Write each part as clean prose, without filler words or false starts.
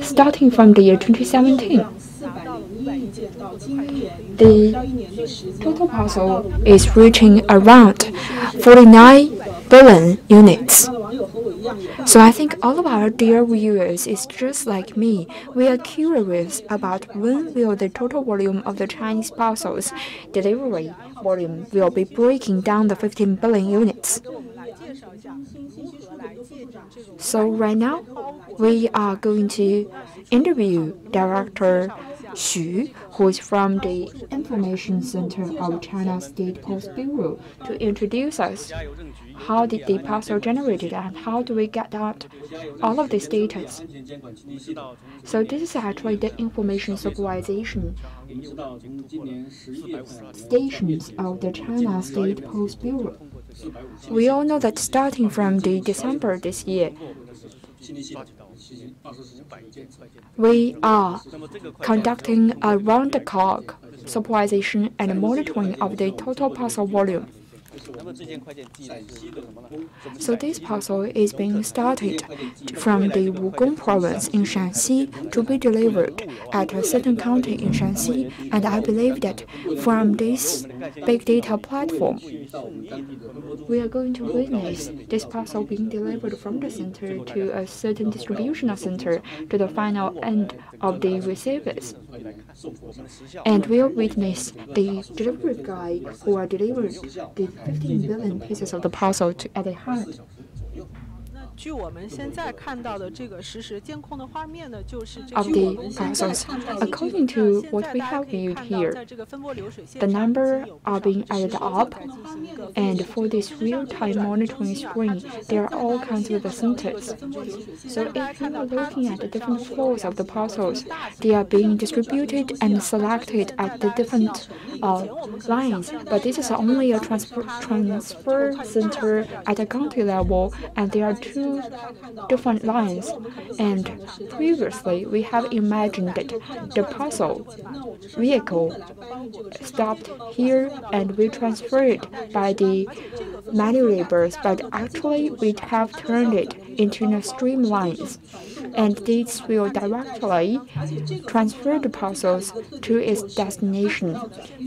Starting from the year 2017, the total parcel is reaching around 49 billion units. So I think all of our dear viewers is just like me. We are curious about when will the total volume of the Chinese parcels delivery volume will be breaking down the 15 billion units. So right now, we are going to interview Director Xu, who is from the Information Center of China State Post Bureau, to introduce us how did the parcel generated and how do we get out all of this data. So this is actually the information supervision stations of the China State Post Bureau. We all know that starting from the December this year, we are conducting around-the-clock supervision and monitoring of the total parcel volume. So this parcel is being started from the Wugong province in Shanxi to be delivered at a certain county in Shanxi, and I believe that from this big data platform, we are going to witness this parcel being delivered from the center to a certain distribution center to the final end of the receivers. And we'll witness the delivery guy who are delivered the 15 billion pieces of the parcel at the hand. Of the parcels, according to what we have viewed here, the number are being added up, and for this real-time monitoring screen, there are all kinds of the centers. So if you are looking at the different floors of the parcels, they are being distributed and selected at the different lines, but this is only a transfer center at a county level, and there are two different lines. And previously, we have imagined that the parcel vehicle stopped here and we transferred by the manual labors, but actually we have turned it into a streamlines, and this will directly transfer the parcels to its destination.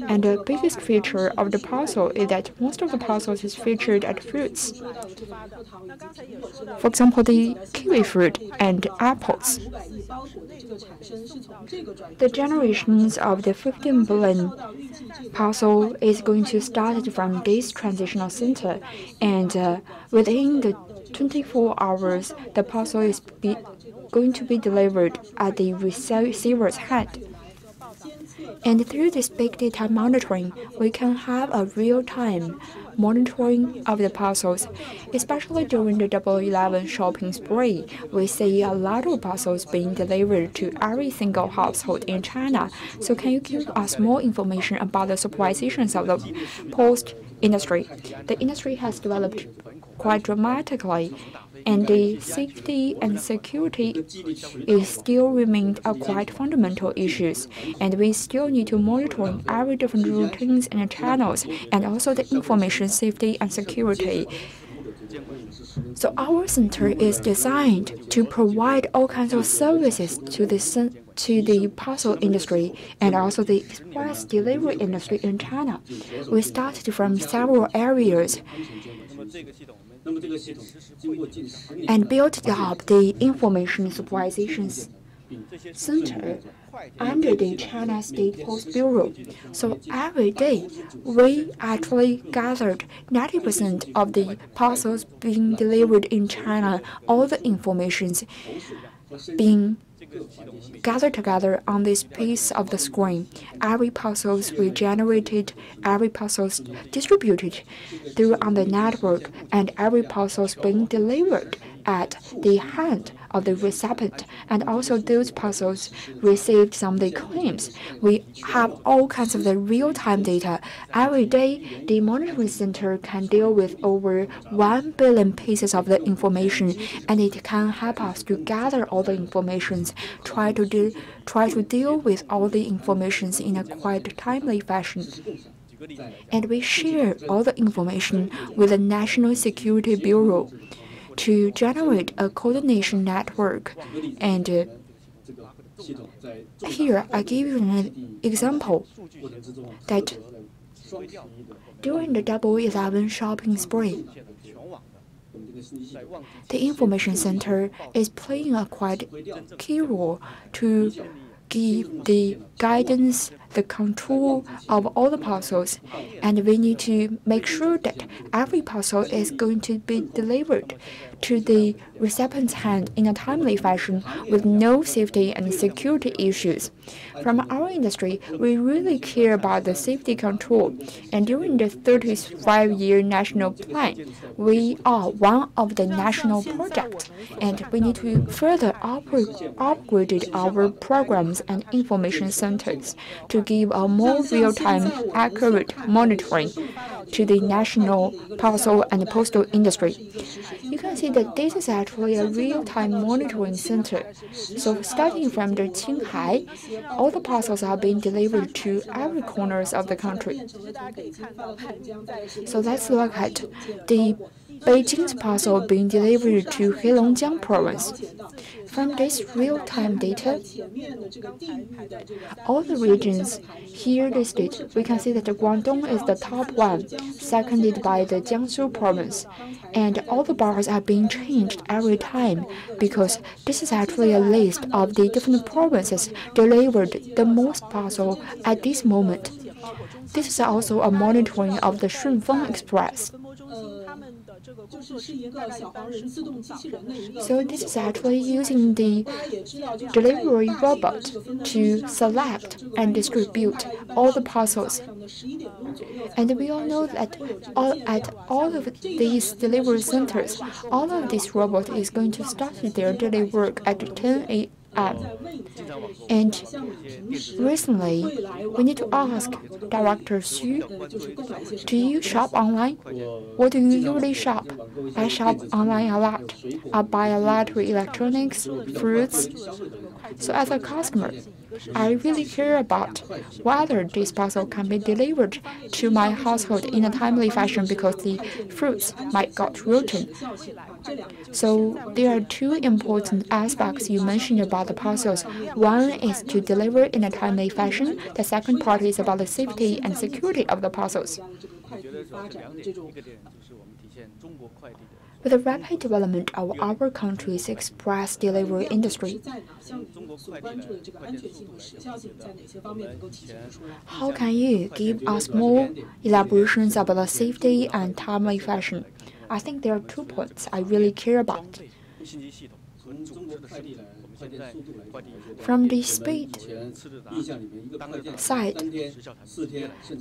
And the biggest feature of the parcel is that most of the parcels is featured at fruits. For example, the kiwi fruit and apples. The generations of the 15 billion parcel is going to start from this transitional center, and within the 24 hours, the parcel is going to be delivered at the receiver's hand. And through this big data monitoring, we can have a real-time monitoring of the parcels, especially during the Double 11 shopping spree. We see a lot of parcels being delivered to every single household in China. So can you give us more information about the supervisions of the post industry? The industry has developed quite dramatically, and the safety and security is still remained a quite fundamental issues, and we still need to monitor every different routines and channels, and also the information safety and security. So our center is designed to provide all kinds of services to the parcel industry and also the express delivery industry in China. We started from several areas and built up the Information Supervision Center under the China State Post Bureau. So every day, we actually gathered 90% of the parcels being delivered in China, all the informations being gathered together on this piece of the screen. Every parcels we generated, every parcels distributed through on the network, and every parcels being delivered at the hand of the recipient, and also those parcels received some of the claims. We have all kinds of the real-time data. Every day, the monitoring center can deal with over 1 billion pieces of the information, and it can help us to gather all the informations, try to deal with all the informations in a quite timely fashion. And we share all the information with the National Security Bureau. to generate a coordination network. And here I give you an example that during the Double 11 shopping spree, the information center is playing a quite key role to give the guidance, the control of all the parcels, and we need to make sure that every parcel is going to be delivered to the recipient's hand in a timely fashion with no safety and security issues. From our industry, we really care about the safety control, and during the 35-year national plan, we are one of the national projects, and we need to further upgrade our programs and information centers to give a more real-time, accurate monitoring to the national parcel and postal industry. You can see that this is actually a real-time monitoring center. So starting from the Qinghai, all the parcels are being delivered to every corners of the country. So let's look at the Beijing's parcel being delivered to Heilongjiang province. From this real-time data, all the regions here listed, we can see that Guangdong is the top one, seconded by the Jiangsu province. And all the bars are being changed every time because this is actually a list of the different provinces delivered the most parcel at this moment. This is also a monitoring of the Shunfeng Express. So this is actually using the delivery robot to select and distribute all the parcels. And we all know that at all of these delivery centers, all of this robot is going to start their daily work at 10 a.m. And recently, we need to ask Director Xu, do you shop online? What do you usually shop? I shop online a lot. I buy a lot of electronics, fruits. So as a customer, I really care about whether this parcel can be delivered to my household in a timely fashion because the fruits might got rotten. So there are two important aspects you mentioned about the parcels. One is to deliver in a timely fashion. The second part is about the safety and security of the parcels. With the rapid development of our country's express delivery industry, how can you give us more elaborations about the safety and timely fashion? I think there are 2 points I really care about. From the speed side,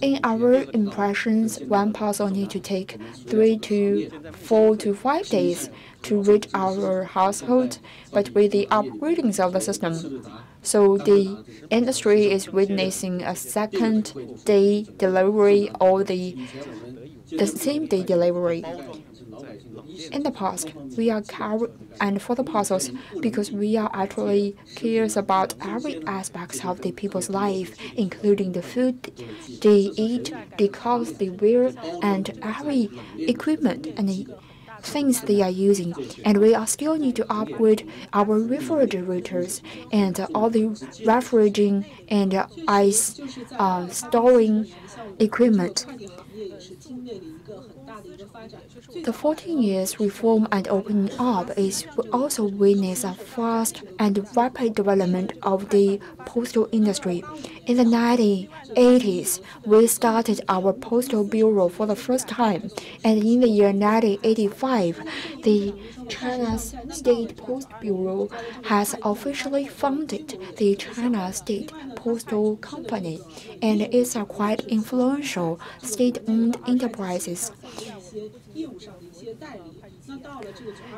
in our impressions, one parcel needs to take 3 to 4 to 5 days to reach our household, but with the upgradings of the system, so the industry is witnessing a second-day delivery or the same-day delivery. In the past, we are and for the parcels, because we are actually cares about every aspect of the people's life, including the food they eat, the clothes they wear, and every equipment and the things they are using. And we are still need to upgrade our refrigerators and all the refrigerating and ice storing equipment. The 14 years reform and opening up is also witness a fast and rapid development of the postal industry. In the 1980s, we started our postal bureau for the first time, and in the year 1985, the China's State Post Bureau has officially founded the China State Postal Company, and it's a quite influential state-owned enterprises.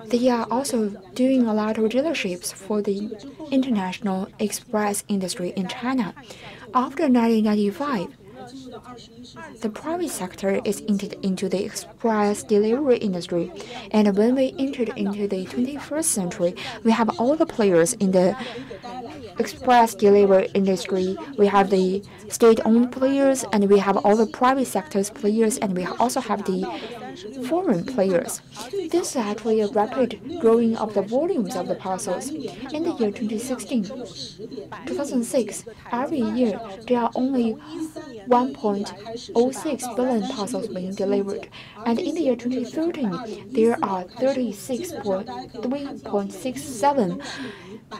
They are also doing a lot of dealerships for the international express industry in China. After 1995, the private sector is entered into the express delivery industry, and when we entered into the 21st century, we have all the players in the express delivery industry. We have the state-owned players, and we have all the private sector's players, and we also have the foreign players. This is actually a rapid growing of the volumes of the parcels. In the year 2006, every year there are only 1.06 billion parcels being delivered, and in the year 2013, there are 3.67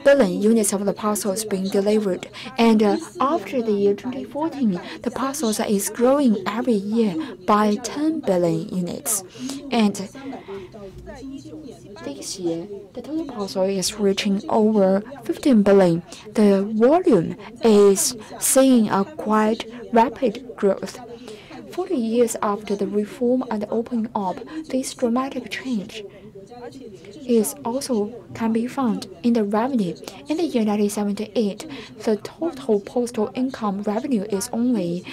billion units of the parcels being delivered. And after the year 2014, the parcels is growing every year by 10 billion units. And this year, the total parcel is reaching over 15 billion. The volume is seeing a quite rapid growth. 40 years after the reform and opening up, this dramatic change is also can be found in the revenue. In the year 1978, the total postal income revenue is only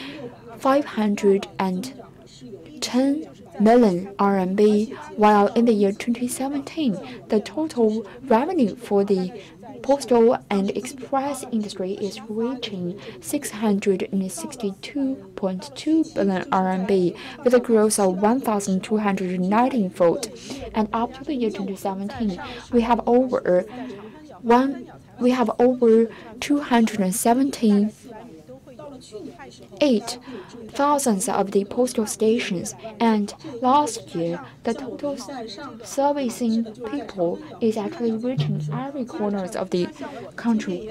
510 million RMB, while in the year 2017, the total revenue for the postal and express industry is reaching 662.2 billion RMB, with a growth of 1,219-fold. And up to the year 2017, we have over 278,000 of the postal stations, and last year the total servicing people is actually reaching every corners of the country.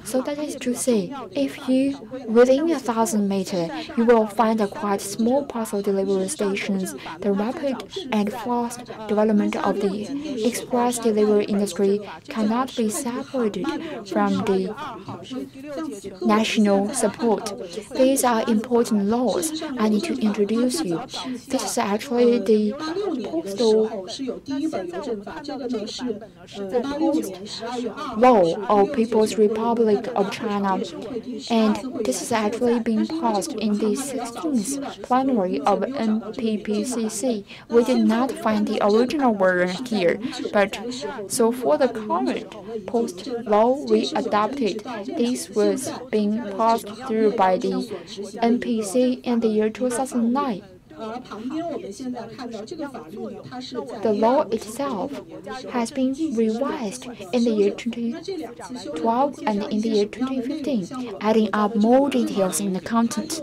So that is to say, if you within 1,000 meters, you will find a quite small parcel delivery stations. The rapid and fast development of the express delivery industry cannot be separated from the national support. These are important laws I need to introduce you. This is actually the postal law of People's Republic of China, and this is actually being passed in the 16th plenary of NPPCC. We did not find the original version here, but so for the current post law we adopted, this was being passed through by the NPC in the year 2009. The law itself has been revised in the year 2012 and in the year 2015, adding up more details in the content.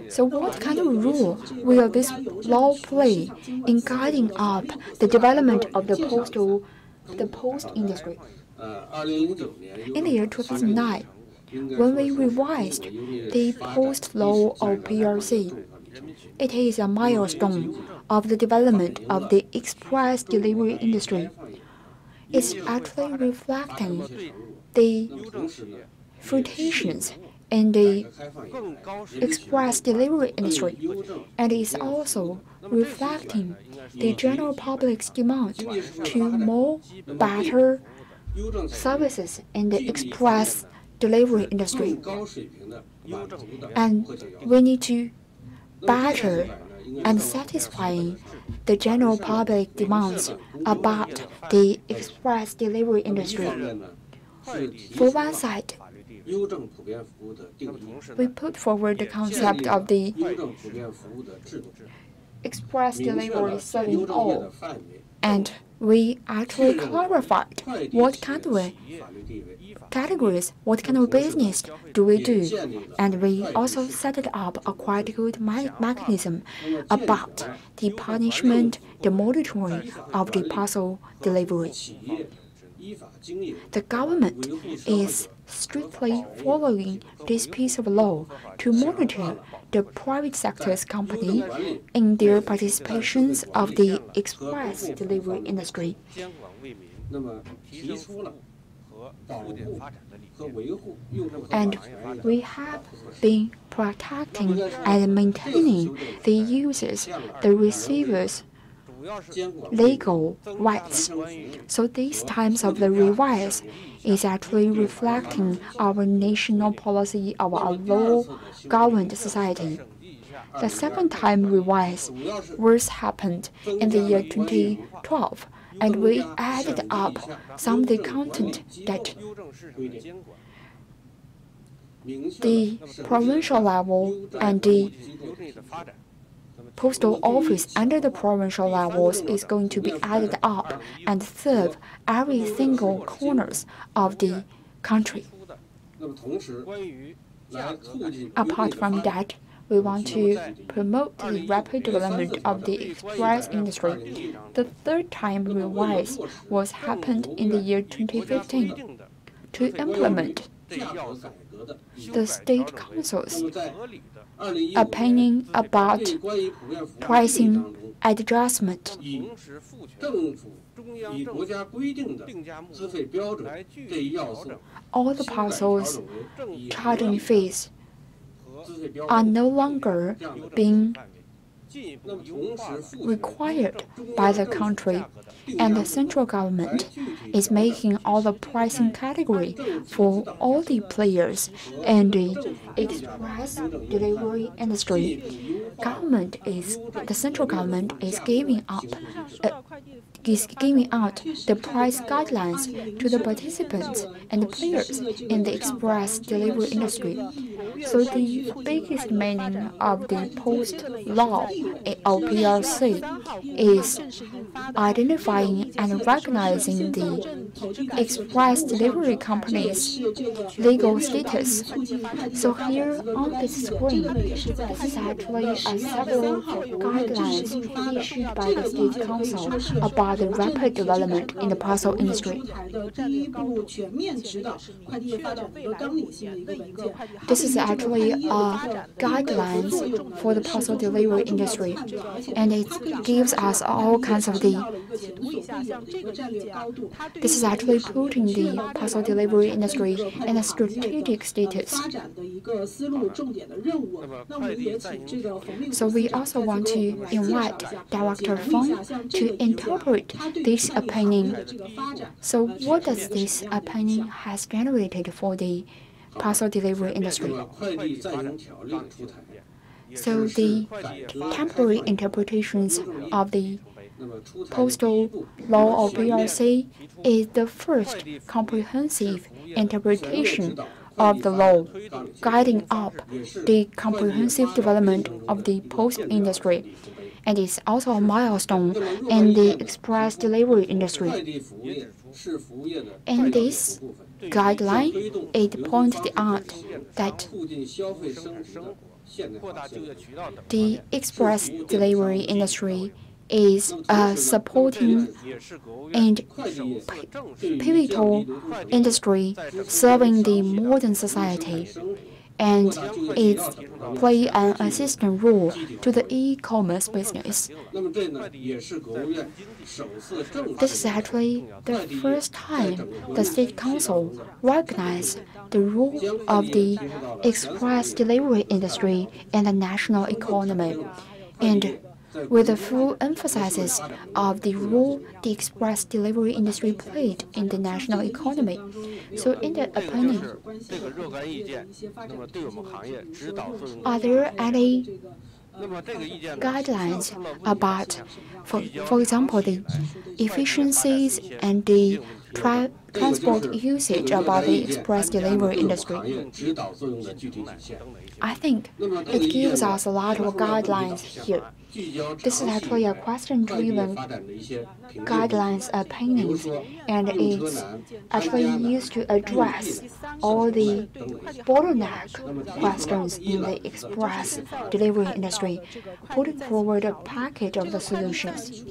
So what kind of role will this law play in guiding up the development of the post industry? In the year 2009, when we revised the post law of PRC, it is a milestone of the development of the express delivery industry. It's actually reflecting the fluctuations in the express delivery industry, and is also reflecting the general public's demand to more better services in the express delivery industry. And we need to better and satisfying the general public demands about the express delivery industry. For one side, we put forward the concept of the express delivery serving all, and we actually clarified what kind of categories, what kind of business do we do, and we also set up a quite good mechanism about the punishment, the monitoring of the parcel delivery. The government is strictly following this piece of law to monitor the private sector's company in their participations of the express delivery industry. And we have been protecting and maintaining the users, the receivers' legal rights. So these times of the revise is actually reflecting our national policy of a law-governed society. The second time revise was happened in the year 2012, and we added up some of the content that the provincial level and the postal office under the provincial levels is going to be added up and serve every single corners of the country. Apart from that, we want to promote the rapid development of the express industry. The third time revise was happened in the year 2015 to implement the state council's opinion about pricing adjustment. All the parcels charging fees are no longer being required by the country, and the central government is making all the pricing category for all the players in the express delivery industry. The central government is giving out the price guidelines to the participants and the players in the express delivery industry. So the biggest meaning of the post law or PRC is identifying and recognizing the express delivery companies' legal status. So here on this screen, this is actually several guidelines issued by the State Council about the rapid development in the parcel industry. This is actually guidelines for the parcel delivery industry, and it gives us all kinds of the. This is actually putting the parcel delivery industry in a strategic status. So we also want to invite Director Feng to interpret this opinion. So what does this opinion has generated for the parcel delivery industry? So the temporary interpretations of the postal law or PRC is the first comprehensive interpretation of the law, guiding up the comprehensive development of the post industry, and is also a milestone in the express delivery industry. In this guideline, it pointed out that the express delivery industry is a supporting and pivotal industry serving the modern society, and it plays an assistant role to the e-commerce business. This is actually the first time the State Council recognized the role of the express delivery industry in the national economy, and with the full emphasis of the role the express delivery industry played in the national economy. So in the opinion, are there any guidelines about, for example, the efficiencies and the transport usage about the express delivery industry? I think it gives us a lot of guidelines here. This is actually a question-driven guidelines opinions, and it's actually used to address all the bottleneck questions in the express delivery industry, putting forward a package of the solutions.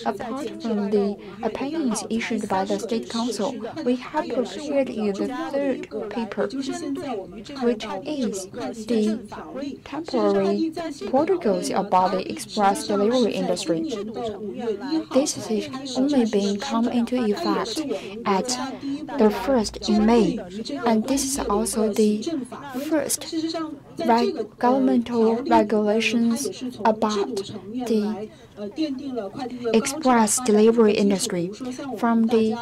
Apart from the opinions issued by the State Council, we have prepared you the third paper, which is the temporary protocols about the express delivery industry. This is only being come into effect at the 1st in May, and this is also the first governmental regulations about the express delivery industry. From the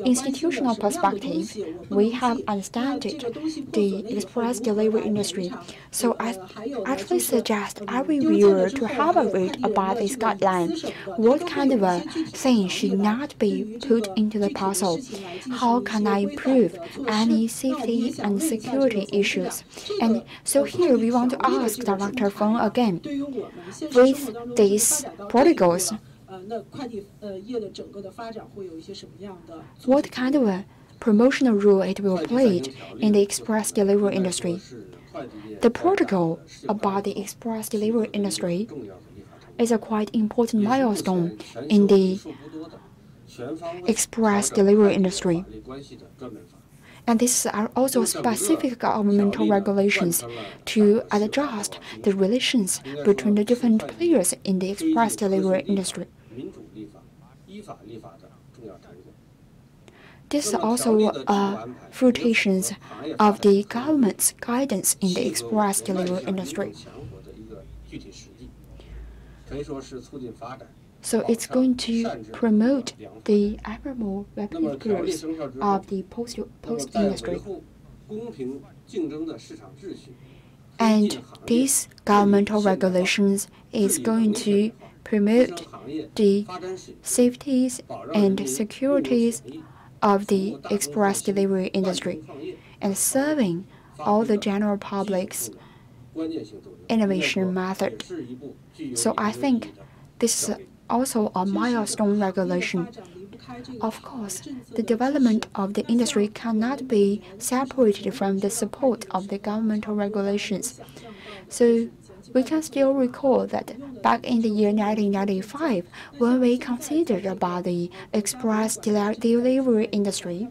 institutional perspective, we have understood the express delivery industry. So I actually suggest every viewer to have a read about this guideline. What kind of a thing should not be put into the parcel? How can I improve any safety and security issues? And so here we want to ask Director Feng again, with these protocols, what kind of a promotional role it will play in the express delivery industry? The protocol about the express delivery industry is a quite important milestone in the express delivery industry. And these are also specific governmental regulations to adjust the relations between the different players in the express delivery industry. This is also frustrations of the government's guidance in the express delivery industry. So it's going to promote the ever more rapid growth of the post industry. And these governmental regulations is going to promote the safeties and securities of the express delivery industry and serving all the general public's innovation method. So I think this is also a milestone regulation. Of course, the development of the industry cannot be separated from the support of the governmental regulations. So we can still recall that back in the year 1995, when we considered about the express delivery industry,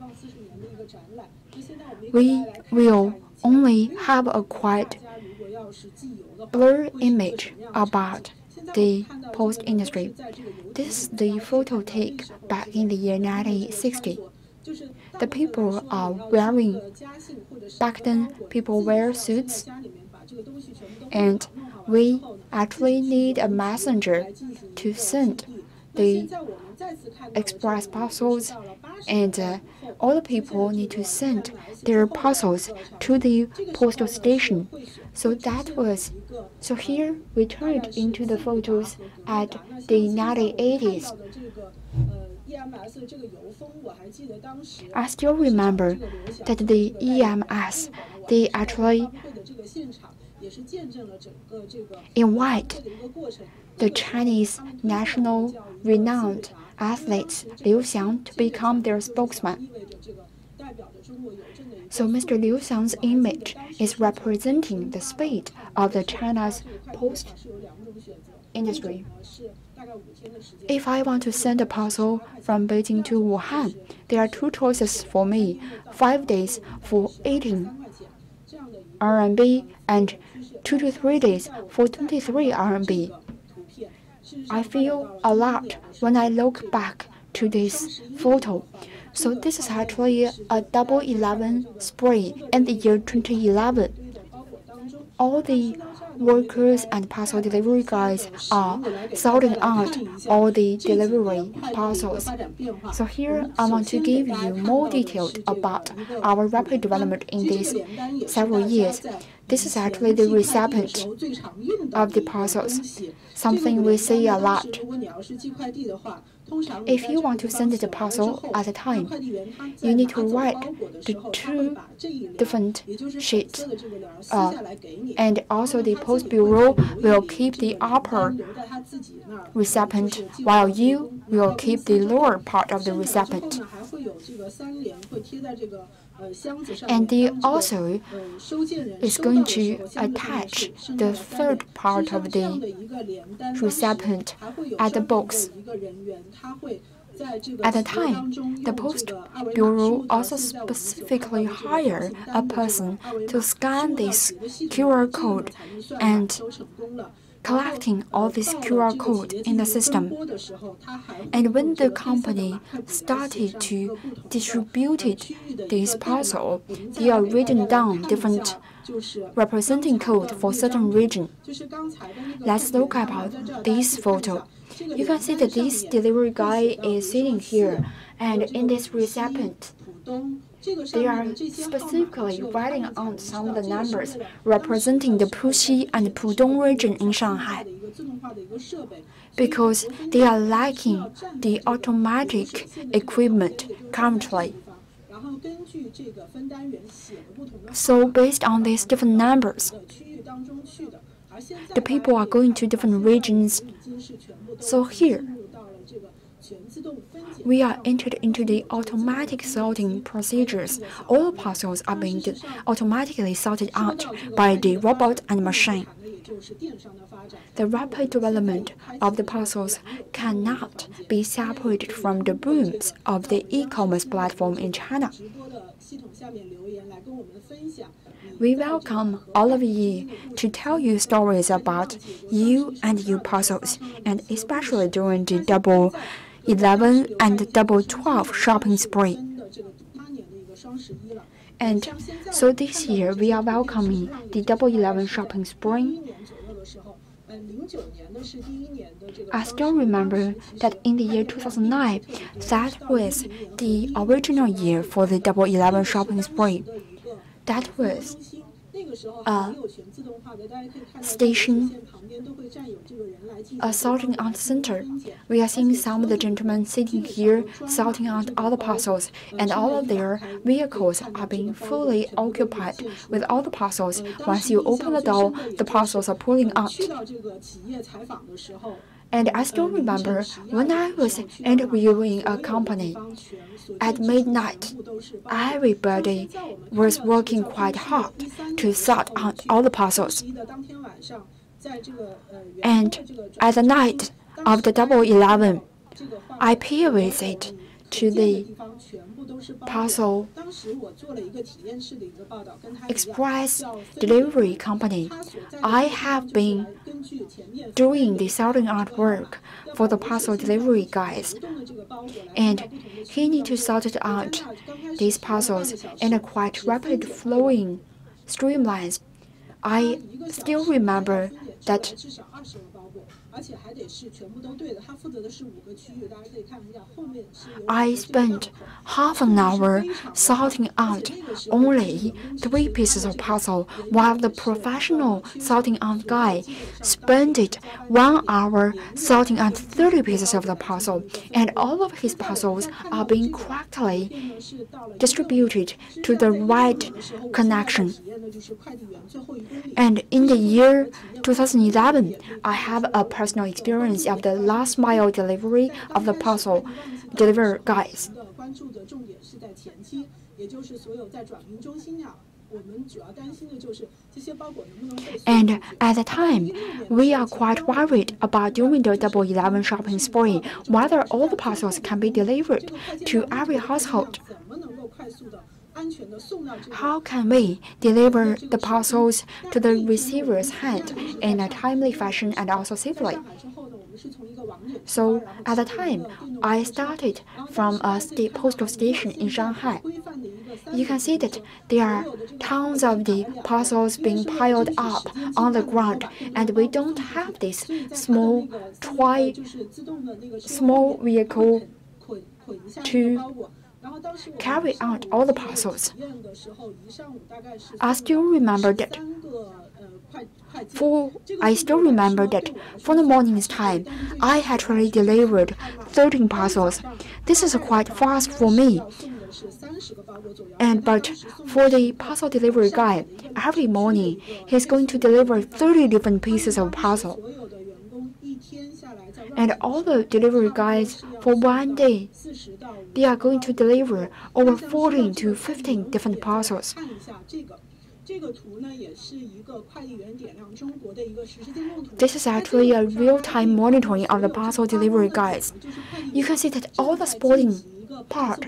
we will only have a quite blurred image about the post industry. This is the photo take back in the year 1960. The people are wearing, back then people wear suits, and we actually need a messenger to send the express parcels, and all the people need to send their parcels to the postal station. So here we turned into the photos at the 1980s. I still remember that the EMS, they actually invite the Chinese national renowned athletes Liu Xiang to become their spokesman. So Mr. Liu Xiang's image is representing the speed of the China's post industry. If I want to send a parcel from Beijing to Wuhan, there are two choices for me: 5 days for 18 RMB and 2 to 3 days for 23 RMB. I feel a lot when I look back to this photo. So this is actually a Double 11 spray in the year 2011. All the workers and parcel delivery guys are sorting out all the delivery parcels. So here I want to give you more details about our rapid development in these several years. This is actually the recipient of the parcels, something we see a lot. If you want to send the parcel at a time, you need to write the two different sheets, and also the post bureau will keep the upper recipient, while you will keep the lower part of the recipient. And they also is going to attach the third part of the recipient at the box. At the time, the Post Bureau also specifically hired a person to scan this QR code and collecting all this QR code in the system. And when the company started to distribute this parcel, they are written down different representing code for certain region. Let's look about this photo. You can see that this delivery guy is sitting here, and in this recipient, they are specifically writing on some of the numbers representing the Puxi and Pudong region in Shanghai, because they are lacking the automatic equipment currently. So based on these different numbers, the people are going to different regions. So here, we are entered into the automatic sorting procedures. All parcels are being automatically sorted out by the robot and machine. The rapid development of the parcels cannot be separated from the booms of the e-commerce platform in China. We welcome all of you to tell you stories about you and your parcels, and especially during the Double 11 and Double 12 shopping spree. And so this year we are welcoming the Double 11 shopping spree. I still remember that in the year 2009, that was the original year for the Double 11 shopping spree. That was a station, a sorting out center. We are seeing some of the gentlemen sitting here sorting out all the parcels, and all of their vehicles are being fully occupied with all the parcels. Once you open the door, the parcels are pulling out. And I still remember when I was interviewing a company at midnight, everybody was working quite hard to sort out all the parcels. And at the night of the Double 11, I pay a visit to the parcel express delivery company. I have been doing the sorting out work for the parcel delivery guys, and he needs to sort it out these parcels in a quite rapid flowing streamlines. I still remember that I spent half an hour sorting out only 3 pieces of parcel, while the professional sorting out guy spent 1 hour sorting out 30 pieces of the parcel, and all of his parcels are being correctly distributed to the right connection. And in the year 2011, I have a personal experience of the last mile delivery of the parcel delivery guys. And at the time, we are quite worried about doing the Double 11 shopping spree, whether all the parcels can be delivered to every household. How can we deliver the parcels to the receiver's hand in a timely fashion and also safely? So at the time, I started from a postal station in Shanghai. You can see that there are tons of the parcels being piled up on the ground, and we don't have this small vehicle to carry out all the parcels. I still remember that for the morning's time, I had already delivered 13 parcels. This is quite fast for me. But for the parcel delivery guy, every morning he's going to deliver 30 different pieces of parcel. And all the delivery guys for one day, they are going to deliver over 14 to 15 different parcels. This is actually a real-time monitoring of the parcel delivery guides. You can see that all the sporting part,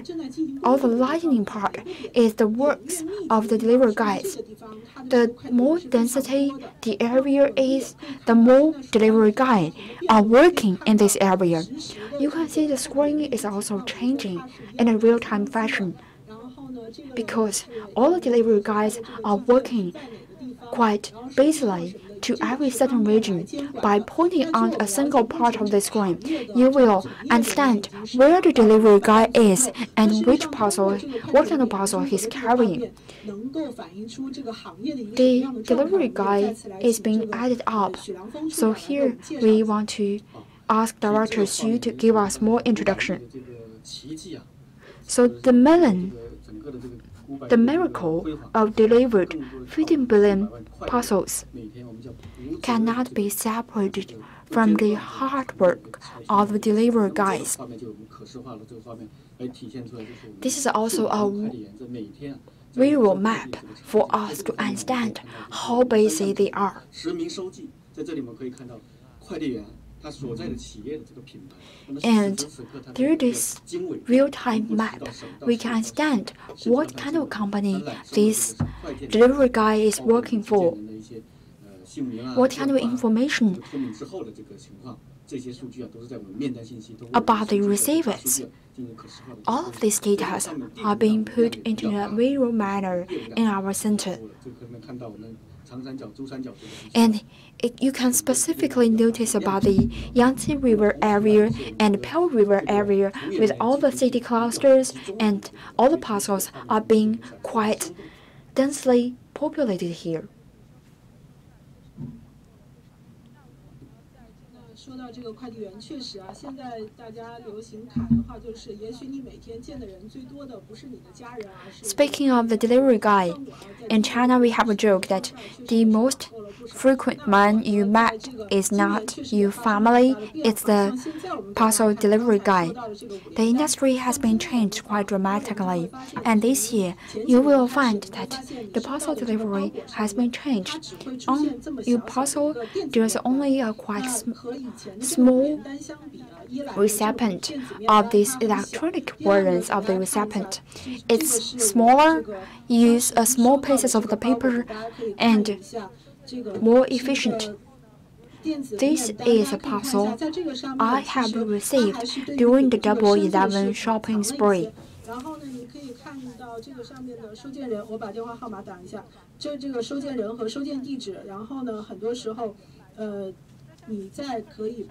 all the lightning part, is the works of the delivery guides. The more density the area is, the more delivery guides are working in this area. You can see the screen is also changing in a real-time fashion, because all the delivery guides are working quite basically to every certain region. By pointing out a single part of the screen, you will understand where the delivery guy is and what kind of parcel he's carrying. The delivery guy is being added up. So here we want to ask Director Xu to give us more introduction. So the miracle of delivered 15 billion parcels cannot be separated from the hard work of the delivery guys. This is also a visual map for us to understand how busy they are. And through this real-time map, we can understand what kind of company this delivery guy is working for, what kind of information about the receivers. All of these data are being put into a visual manner in our center. And you can specifically notice about the Yangtze River area and Pearl River area, with all the city clusters, and all the parcels are being quite densely populated here. 说到这个快递员，确实啊，现在大家流行侃的话就是，也许你每天见的人最多的不是你的家人，而是。Speaking of the delivery guy, in China we have a joke that the most frequent man you met is not your family, it's the parcel delivery guy. The industry has been changed quite dramatically, and this year you will find that the parcel delivery has been changed. On your parcel, there's only a quite small recipient of these electronic versions of the recipient. It's smaller, use a small pieces of the paper, and more efficient. This is a parcel I have received during the Double 11 shopping spree. 然后呢，你可以看到这个上面的收件人，我把电话号码打一下，这个收件人和收件地址。然后呢，很多时候，你在可以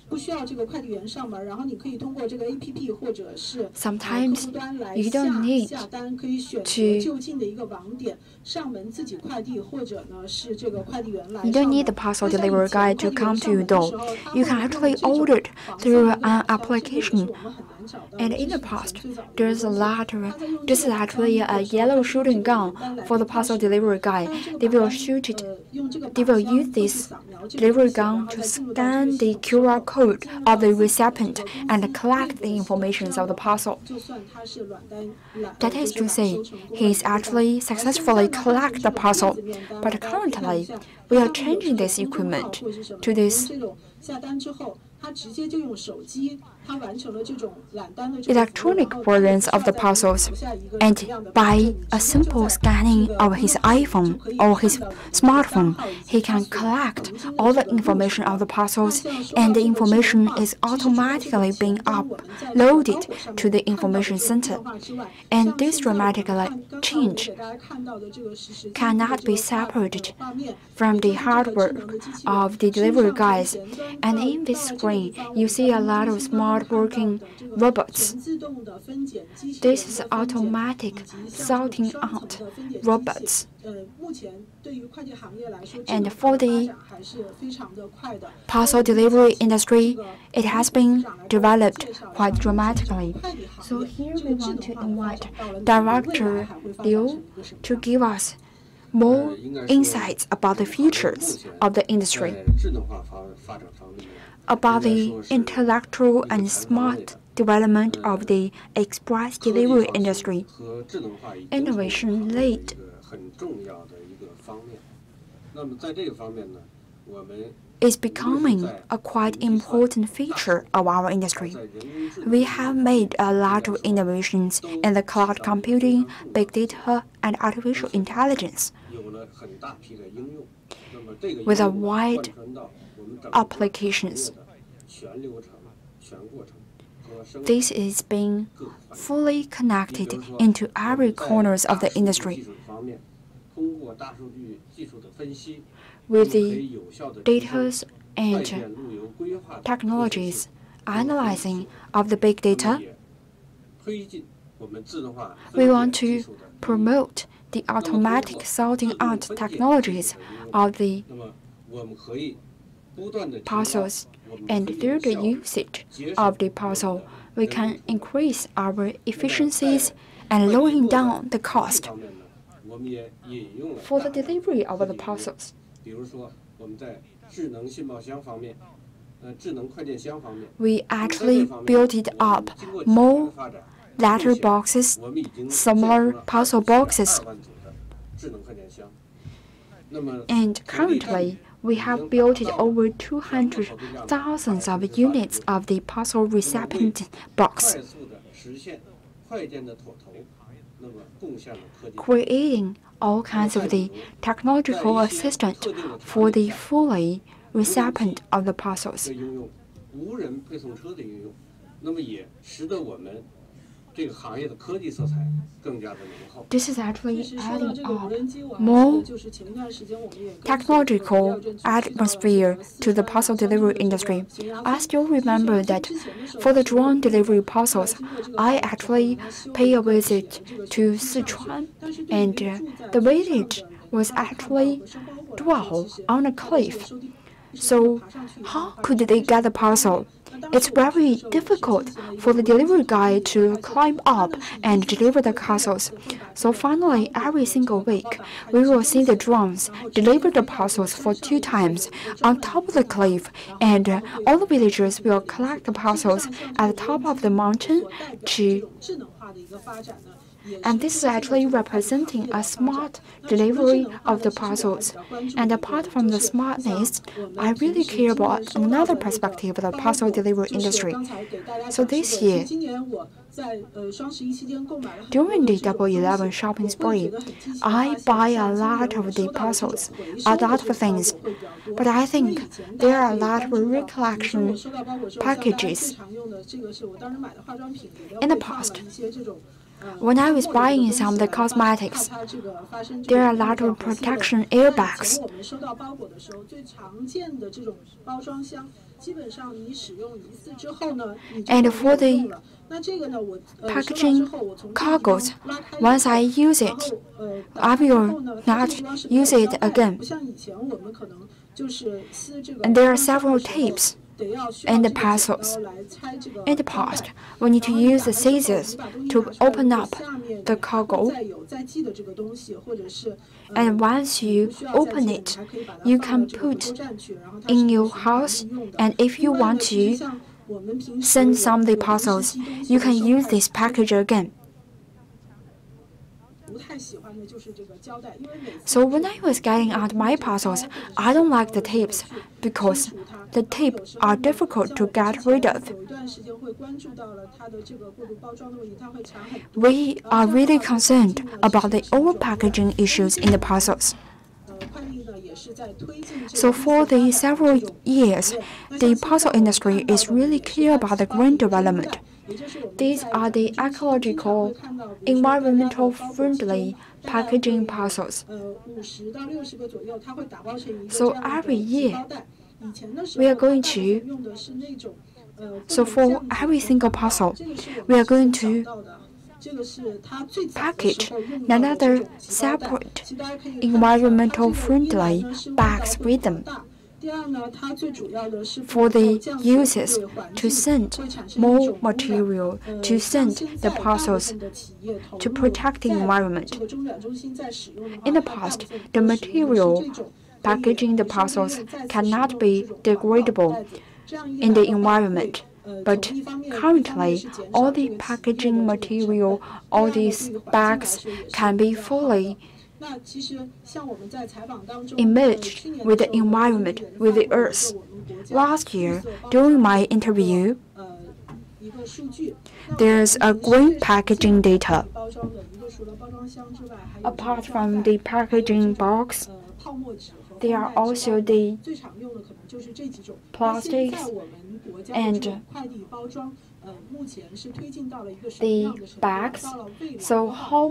不需要这个快递员上门，然后你可以通过这个 APP 或者是客户端来下单，可以选择就近的一个网点上门自己快递，或者呢是这个快递员来。You don't need the parcel delivery guy to come to your door. You can actually order it through an application. And in the past, this is actually a yellow shooting gun for the parcel delivery guy. They will use this delivery gun to scan the QR code of the recipient and collect the information of the parcel. That is to say, he is actually successfully collect the parcel. But currently, we are changing this equipment to this electronic versions of the parcels, and by a simple scanning of his iPhone or his smartphone, he can collect all the information of the parcels, and the information is automatically being uploaded to the information center. And this dramatic change cannot be separated from the hard work of the delivery guys. And in this screen, you see a lot of smart working robots. This is automatic sorting out robots. And for the parcel delivery industry, it has been developed quite dramatically. So here we want to invite Director Liu to give us more insights about the futures of the industry, about the intellectual and smart development of the express delivery industry. Innovation-led is becoming a quite important feature of our industry. We have made a lot of innovations in the cloud computing, big data, and artificial intelligence, with a wide applications. This is being fully connected into every corners of the industry. With the data and technologies analyzing of the big data, we want to promote the automatic sorting out technologies of the parcels, and through the usage of the parcel, we can increase our efficiencies and lowering down the cost for the delivery of the parcels. We actually built it up more letter boxes, smaller parcel boxes, and currently we have built over 200,000 of units of the parcel recipient box, creating all kinds of the technological assistant for the fully recipient of the parcels. This is actually adding up more technological atmosphere to the parcel delivery industry. I still remember that for the drone delivery parcels, I actually pay a visit to Sichuan, and the village was actually dwell on a cliff. So how could they get the parcel? It's very difficult for the delivery guy to climb up and deliver the parcels. So finally, every single week, we will see the drones deliver the parcels for 2 times on top of the cliff, and all the villagers will collect the parcels at the top of the mountain and this is actually representing a smart delivery of the parcels. And apart from the smartness, I really care about another perspective of the parcel delivery industry. So this year, during the Double 11 shopping spree, I buy a lot of the parcels, a lot of things. But I think there are a lot of recollection packages. In the past, when I was buying some of the cosmetics, there are a lot of protection airbags. And for the packaging cargos, once I use it, I will not use it again. And there are several tapes in the parcels. In the past, we need to use the scissors to open up the cargo. And once you open it, you can put in your house. And if you want to send some of the parcels, you can use this package again. So when I was getting out my parcels, I don't like the tapes because the tapes are difficult to get rid of. We are really concerned about the over-packaging issues in the parcels. So for the several years, the parcel industry is really clear about the green development. These are the ecological, environmental friendly packaging parcels. So every year, we are going to, for every single parcel, we are going to package another separate environmental friendly bags with them for the users to send more material, to send the parcels to protect the environment. In the past, the material packaging the parcels cannot be degradable in the environment. But currently, all the packaging material, all these bags can be fully emerged with the environment, with the earth. Last year, during my interview, there's a green packaging data. Apart from the packaging box, there are also the plastics and the bags. So how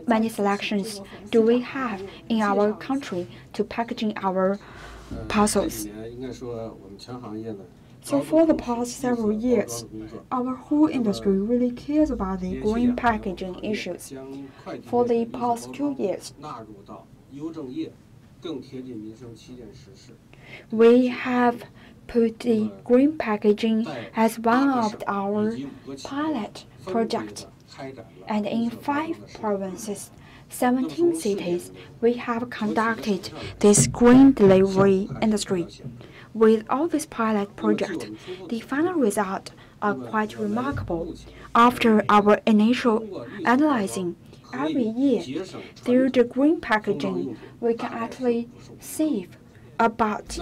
many selections do we have in our country to packaging our parcels? So for the past several years, our whole industry really cares about the green packaging issues. For the past 2 years, we have put the green packaging as one of our pilot projects. And in 5 provinces, 17 cities, we have conducted this green delivery industry. With all this pilot project, the final results are quite remarkable. After our initial analyzing, every year, through the green packaging, we can actually save about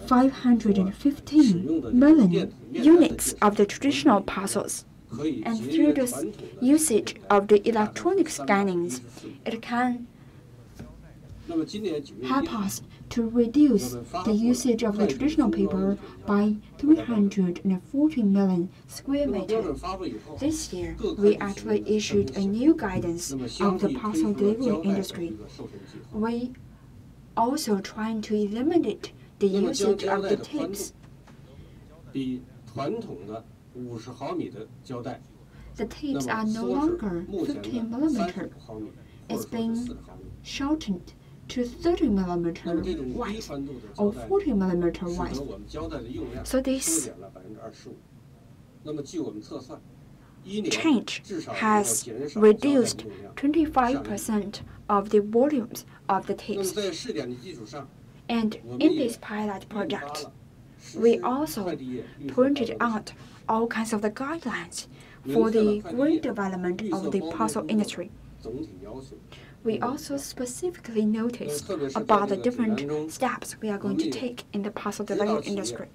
515 million units of the traditional parcels. And through the usage of the electronic scannings, it can help us to reduce the usage of the traditional paper by 340 million square meters. This year, we actually issued a new guidance of the parcel delivery industry. We also trying to eliminate the usage of the tapes. The tapes are no longer 15 millimeter. It's been shortened to 30 millimeter wide or 40 millimeter wide. So this change has reduced 25% of the volumes of the tapes. And in this pilot project, we also pointed out all kinds of the guidelines for the green development of the parcel industry. We also specifically noticed about the different steps we are going to take in the parcel delivery industry.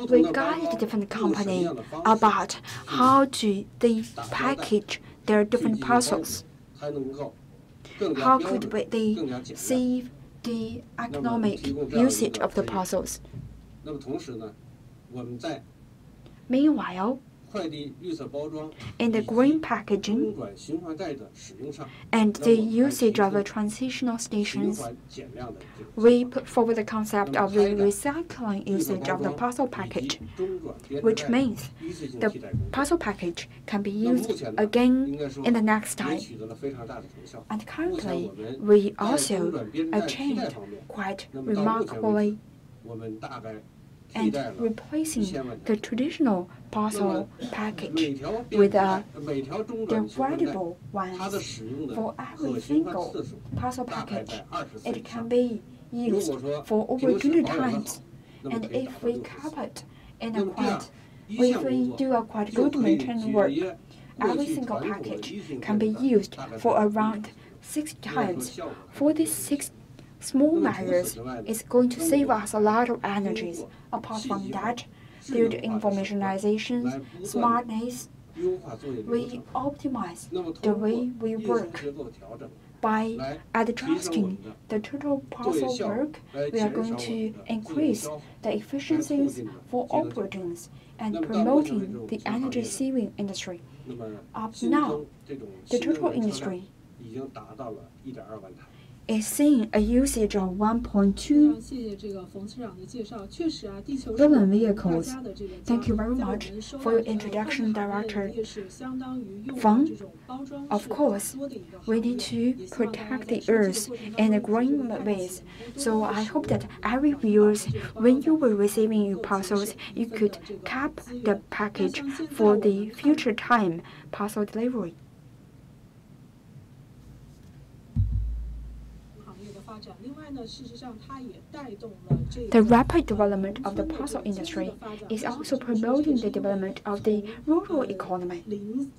We guided different companies about how they package their different parcels. How could they save the economic usage of the parcels? Meanwhile, in the green packaging and the usage of the transitional stations, we put forward the concept of the recycling usage of the parcel package, which means the parcel package can be used again in the next time. And currently, we also achieved quite remarkably and replacing the traditional parcel package with a degradable one. For every single parcel package, it can be used for over 20 times. And if we keep it in a if we do a quite good maintenance work, every single package can be used for around 60 times. For these 6 small measures, is going to save us a lot of energies. Apart from that, through the informationization, smartness, we optimize the way we work. By adjusting the total parcel work, we are going to increase the efficiencies for operations and promoting the energy-saving industry. Up now, the total industry is seeing a usage of 1.2 billion vehicles. Thank you very much for your introduction, Director Feng. Of course, we need to protect the earth in a green ways. So I hope that every viewers, when you were receiving your parcels, you could cap the package for the future time parcel delivery. The rapid development of the parcel industry is also promoting the development of the rural economy. In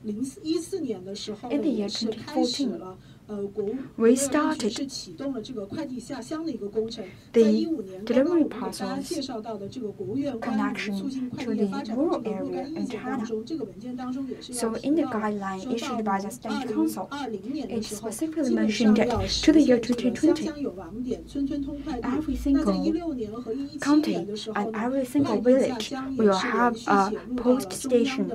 the year 2014, we started the delivery parcels connection to the rural area in China. So in the guideline issued by the State Council, it specifically mentioned that to the year 2020, every single county and every single village will have a post station.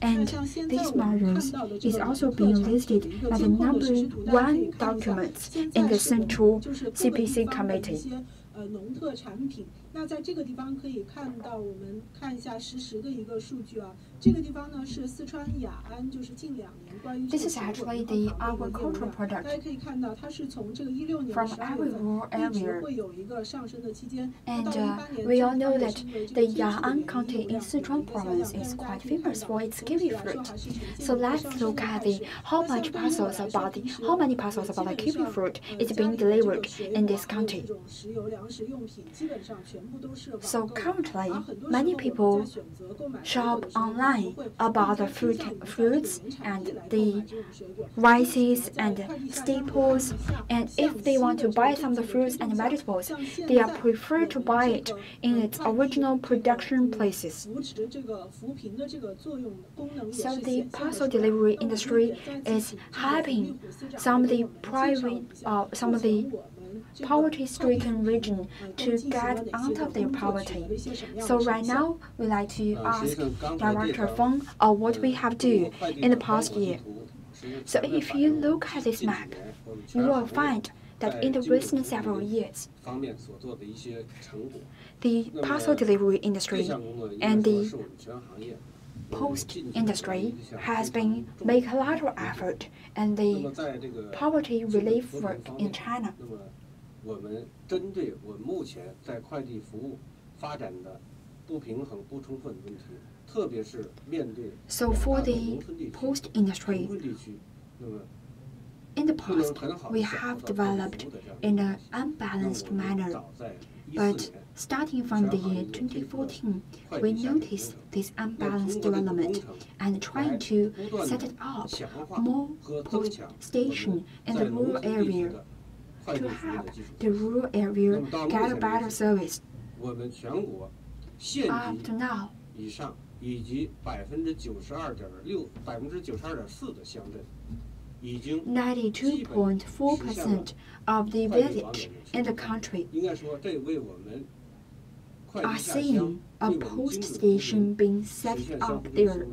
And these measures is also being listed as the #1 documents in the Central CPC Committee. 农特产品，那在这个地方可以看到，我们看一下实时的一个数据啊。这个地方呢是四川雅安，就是近2年关于 This is actually the agricultural product 大家可以看到，它是从这个16年 from every rural 一直 area. 会有一个上升的期间。 And we all know that the Ya'an County in Sichuan province is quite famous for its kiwi fruit. So let's look at how many parcels about the kiwi fruit is being delivered in this county. So currently, many people shop online about the fruits and the rices and staples. And if they want to buy some of the fruits and vegetables, they are prefer to buy it in its original production places. So the parcel delivery industry is helping some of the poverty-stricken region to get out of their poverty. So right now, we like to ask Director Feng what we have do in the past year. So if you look at this map, you will find that in the recent several years, the parcel delivery industry and the post industry has been making a lot of effort in the poverty relief work in China. 我们针对我们目前在快递服务发展的不平衡、不充分的问题，特别是面对 So for the post industry, in the past, we have developed in an unbalanced manner. But starting from the year 2014, we noticed this unbalanced development and trying to set it up more post station in the rural area to help the rural area get a better service. Up to now, 以上以及92.4%的乡镇。 92.4% of the village in the country are seeing a post station being set up there.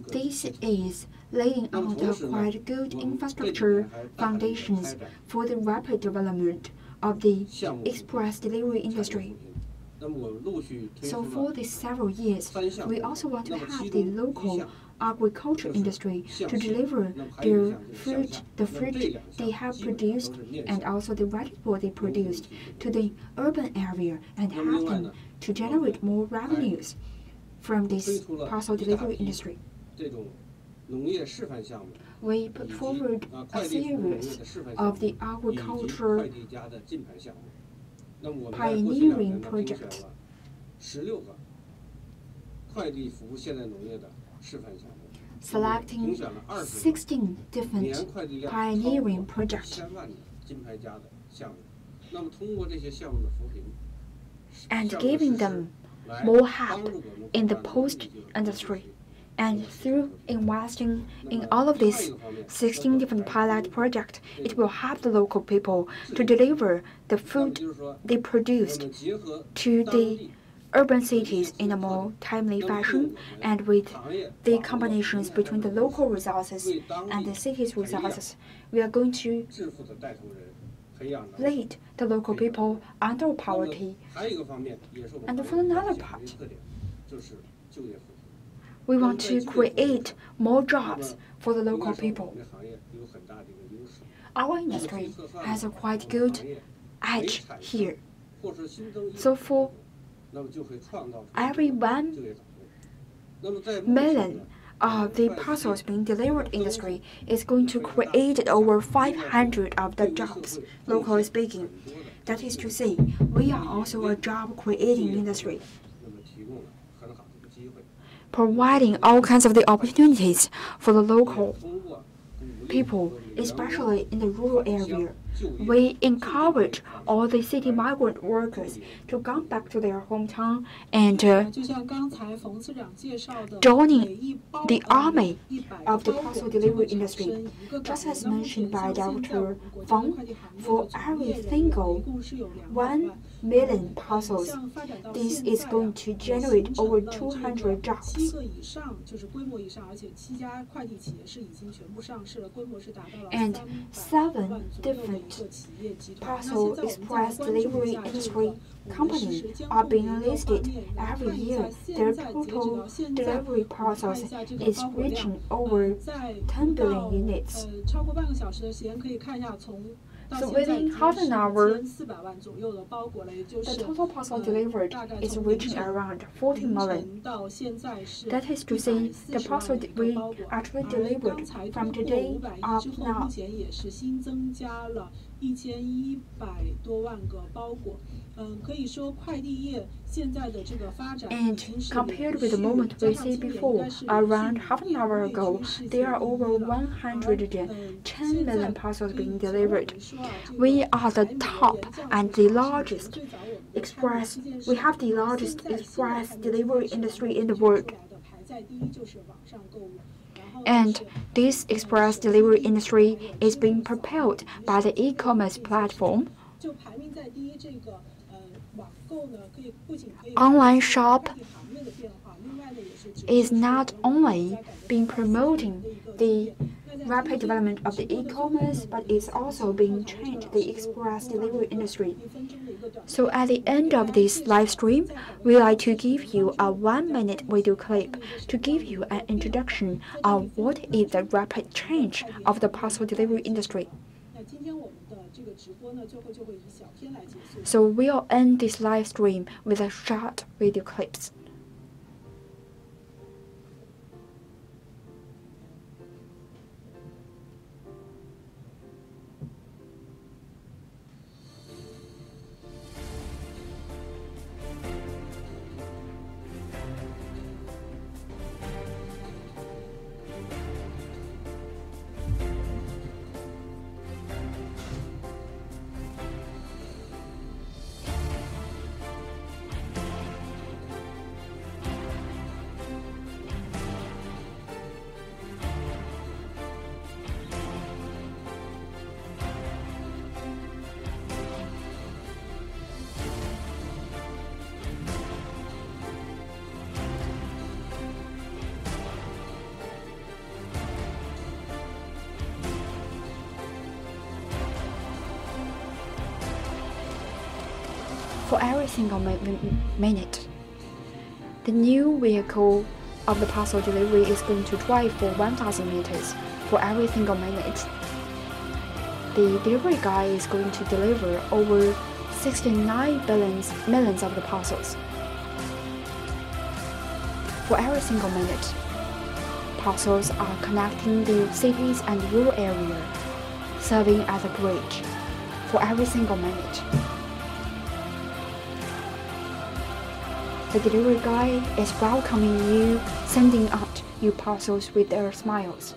This is laying out a quite good infrastructure foundations for the rapid development of the express delivery industry. So for these several years, we also want to have the local agriculture industry to deliver their fruit, the fruit they have produced, and also the vegetable they produced to the urban area and help them to generate more revenues from this parcel delivery industry. We put forward a series of the agriculture pioneering projects. Selecting 16 different pioneering projects and giving them more help in the post industry. And through investing in all of these 16 different pilot projects, it will help the local people to deliver the food they produced to the urban cities in a more timely fashion, and with the combinations between the local resources and the city's resources, we are going to lead the local people out of poverty. And for another part, we want to create more jobs for the local people. Our industry has a quite good edge here. So for every 1 million the parcels being delivered industry is going to create over 500 of the jobs, locally speaking. That is to say, we are also a job-creating industry, providing all kinds of the opportunities for the local people, especially in the rural area. We encourage all the city migrant workers to come back to their hometown and joining the army of the parcel delivery industry. Just as mentioned by Dr. Feng, for every single 1 million parcels, this is going to generate over 200 jobs. And 7 different parcel express delivery industry companies are being listed every year. Their total delivery parcels is reaching over 10 billion units. So within half an hour, the total parcel delivered is reaching around 40 million. That is to say, the parcel we actually delivered from today up now. And compared with the moment we see before, around half an hour ago, there are over 110 million parcels being delivered. We are the top and the largest express. We have the largest express delivery industry in the world. And this express delivery industry is being propelled by the e-commerce platform. Online shop is not only being promoting the rapid development of the e-commerce, but it's also being changed the express delivery industry. So at the end of this live stream, we like to give you a 1-minute video clip to give you an introduction of what is the rapid change of the parcel delivery industry. So we'll end this live stream with a short video clips. For every single minute, the new vehicle of the parcel delivery is going to drive for 1,000 meters for every single minute. The delivery guy is going to deliver over 69 millions of the parcels. For every single minute, parcels are connecting the cities and rural area, serving as a bridge for every single minute. The delivery guy is welcoming you, sending out your parcels with their smiles.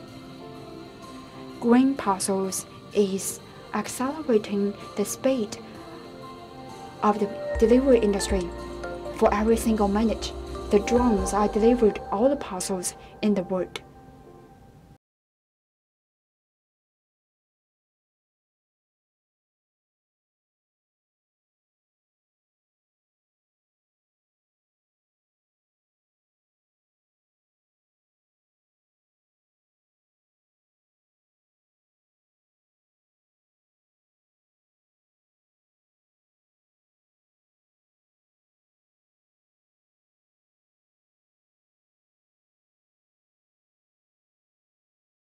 Green parcels is accelerating the speed of the delivery industry. For every single minute, the drones are delivered all the parcels in the world.